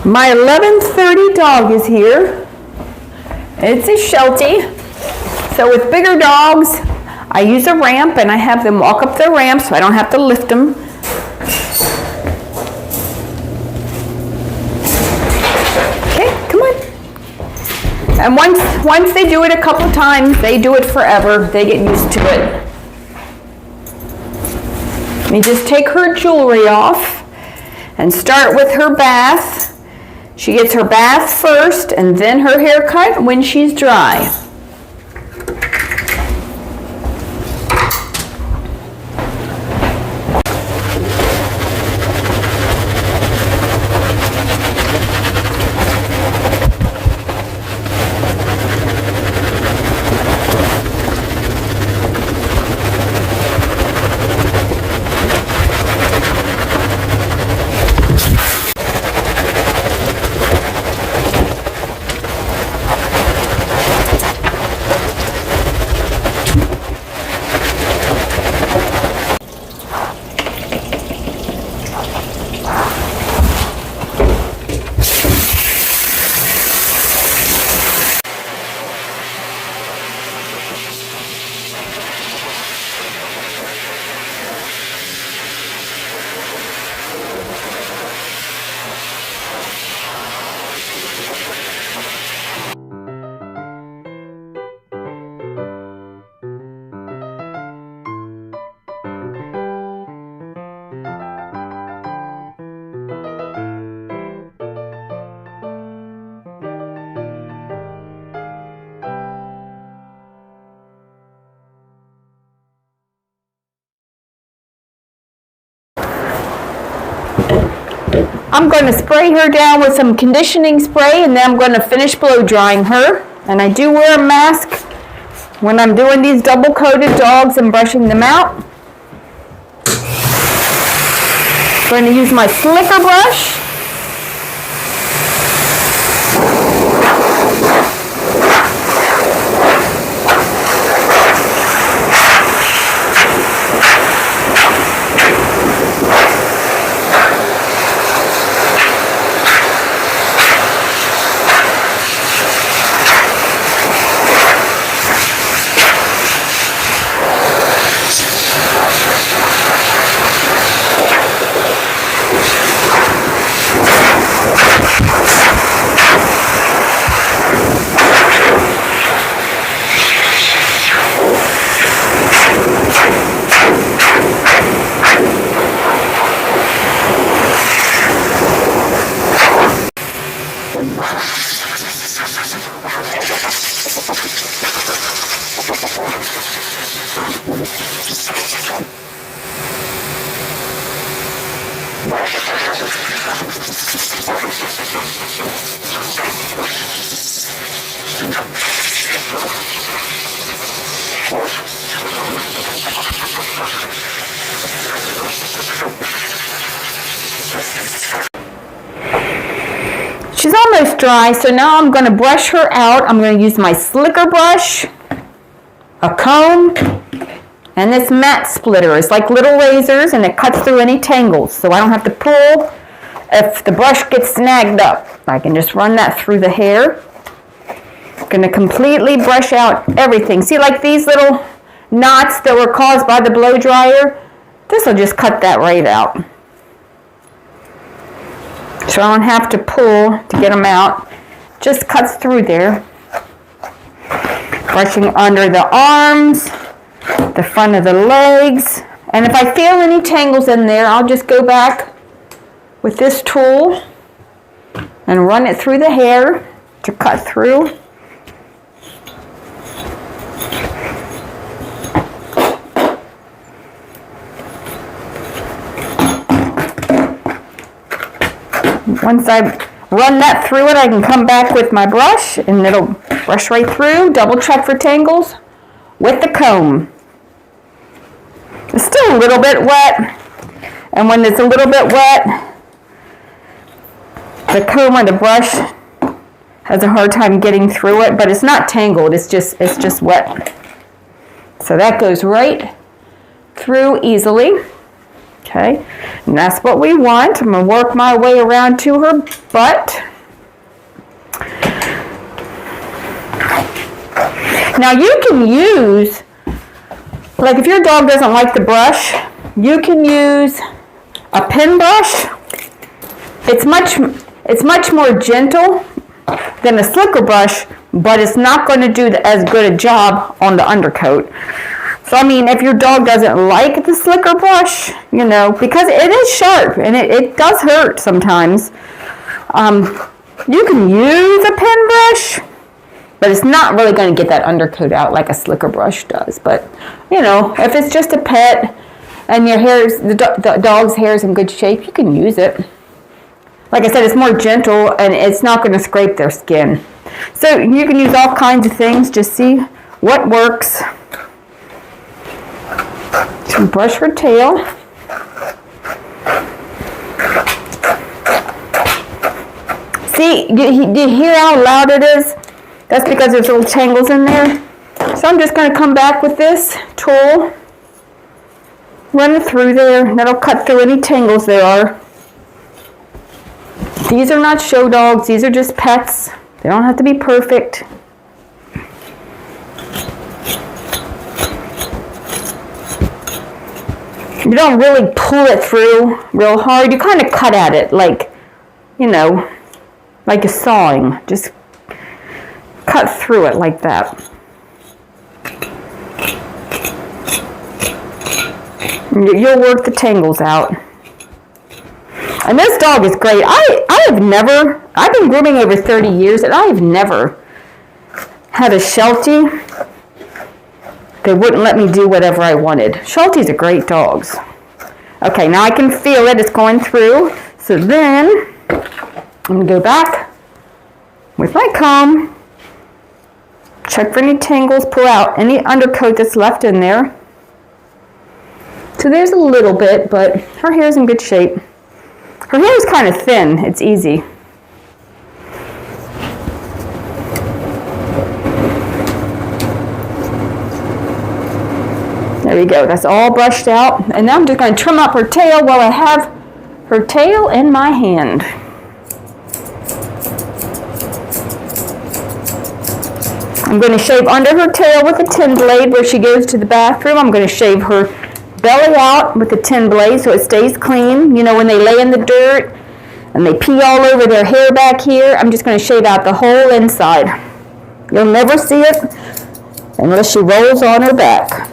My 11:30 dog is here. It's a Sheltie. So with bigger dogs, I use a ramp and I have them walk up the ramp so I don't have to lift them. Okay, come on. And once they do it a couple times, they do it forever. They get used to it. You just take her jewelry off and start with her bath. She gets her bath first and then her haircut when she's dry. I'm going to spray her down with some conditioning spray and then I'm going to finish blow drying her. And I do wear a mask when I'm doing these double coated dogs and brushing them out. I'm going to use my slicker brush. She's almost dry, so now I'm going to brush her out. I'm going to use my slicker brush, a comb, and this mat splitter. It's like little razors and it cuts through any tangles, so I don't have to pull if the brush gets snagged up. I can just run that through the hair. I'm going to completely brush out everything. See, like these little knots that were caused by the blow dryer? This will just cut that right out. So I don't have to pull to get them out. Just cuts through there. Brushing under the arms, the front of the legs. And if I feel any tangles in there, I'll just go back with this tool and run it through the hair to cut through. Once I run that through it, I can come back with my brush and it'll brush right through, double check for tangles with the comb. It's still a little bit wet, and when it's a little bit wet, the comb or the brush has a hard time getting through it, but it's not tangled, it's just wet. So that goes right through easily. Okay, and that's what we want. I'm going to work my way around to her butt. Now you can use, like if your dog doesn't like the brush, you can use a pen brush. It's much more gentle than a slicker brush, but it's not going to do as good a job on the undercoat. So I mean, if your dog doesn't like the slicker brush, you know, because it is sharp and it does hurt sometimes, you can use a pen brush, but it's not really going to get that undercoat out like a slicker brush does. But, you know, if it's just a pet and your the dog's hair is in good shape, you can use it. Like I said, it's more gentle and it's not going to scrape their skin. So you can use all kinds of things. Just see what works. So brush her tail. See, do you hear how loud it is? That's because there's little tangles in there. So I'm just going to come back with this tool, run it through there, and that'll cut through any tangles there are. These are not show dogs, these are just pets. They don't have to be perfect. You don't really pull it through real hard. You kind of cut at it like, you know, like a sawing. Just cut through it like that. You'll work the tangles out. And this dog is great. I've been grooming over 30 years and I have never had a Sheltie that wouldn't let me do whatever I wanted. Shelties are great dogs. Okay, now I can feel it. It's going through. So then I'm going to go back with my comb, check for any tangles, pull out any undercoat that's left in there. So there's a little bit, but her hair is in good shape. Her hair is kind of thin. It's easy. There we go. That's all brushed out. And now I'm just going to trim up her tail while I have her tail in my hand. I'm going to shave under her tail with a 10 blade where she goes to the bathroom. I'm going to shave her belly out with a 10 blade so it stays clean. You know, when they lay in the dirt and they pee all over their hair back here, I'm just going to shave out the whole inside. You'll never see it unless she rolls on her back.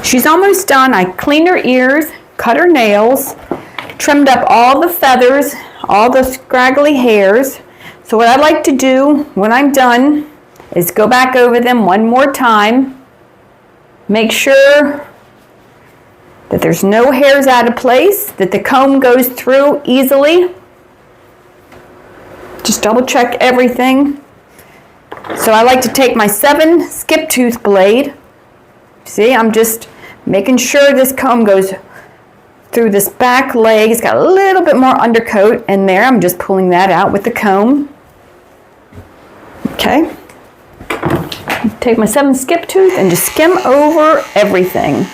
She's almost done. I cleaned her ears, cut her nails, trimmed up all the feathers, all the scraggly hairs. So what I like to do when I'm done is go back over them one more time Make sure that there's no hairs out of place, that the comb goes through easily. Just double check everything. So I like to take my 7 skip tooth blade. See, I'm just making sure this comb goes through this back leg. It's got a little bit more undercoat in there. I'm just pulling that out with the comb. Okay. Take my 7 skip tooth and just skim over everything.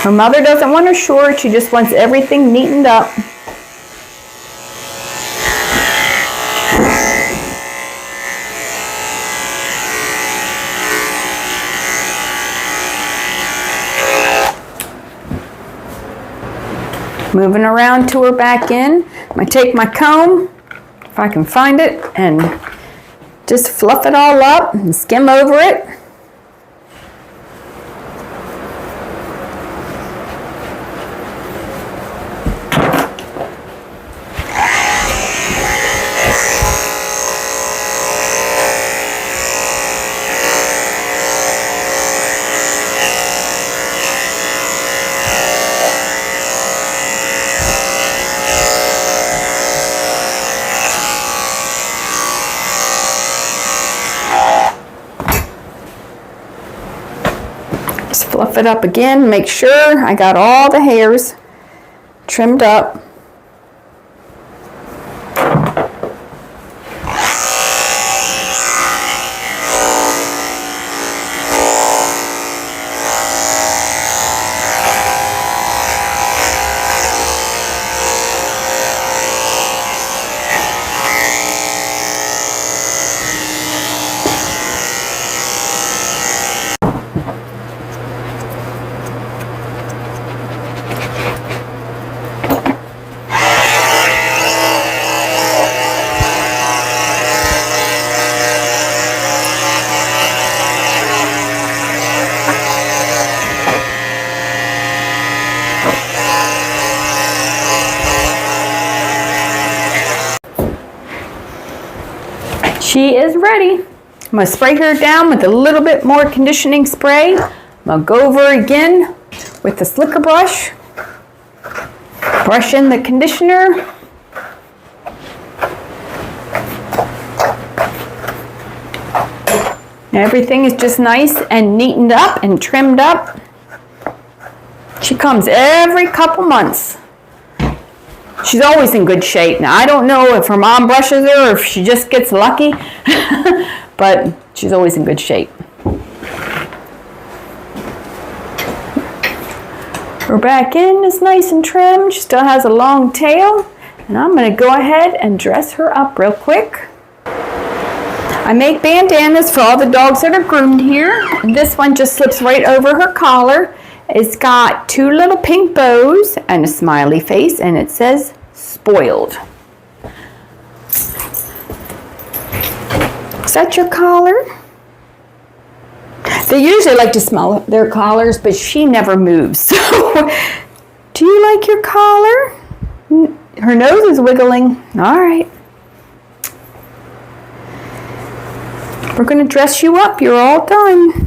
Her mother doesn't want her short, she just wants everything neatened up. Moving around to her back in. I'm going to take my comb, if I can find it, and just fluff it all up and skim over it. Just fluff it up again, make sure I got all the hairs trimmed up. She is ready. I'm going to spray her down with a little bit more conditioning spray. I'm going to go over again with the slicker brush. Brush in the conditioner. Everything is just nice and neatened up and trimmed up. She comes every couple months. She's always in good shape. Now, I don't know if her mom brushes her or if she just gets lucky, but she's always in good shape. Her back end is nice and trimmed. She still has a long tail. And I'm going to go ahead and dress her up real quick. I make bandanas for all the dogs that are groomed here. And this one just slips right over her collar. It's got 2 little pink bows and a smiley face, and it says spoiled. Is that your collar? They usually like to smell their collars, but she never moves. So, do you like your collar? Her nose is wiggling. All right. We're going to dress you up. You're all done.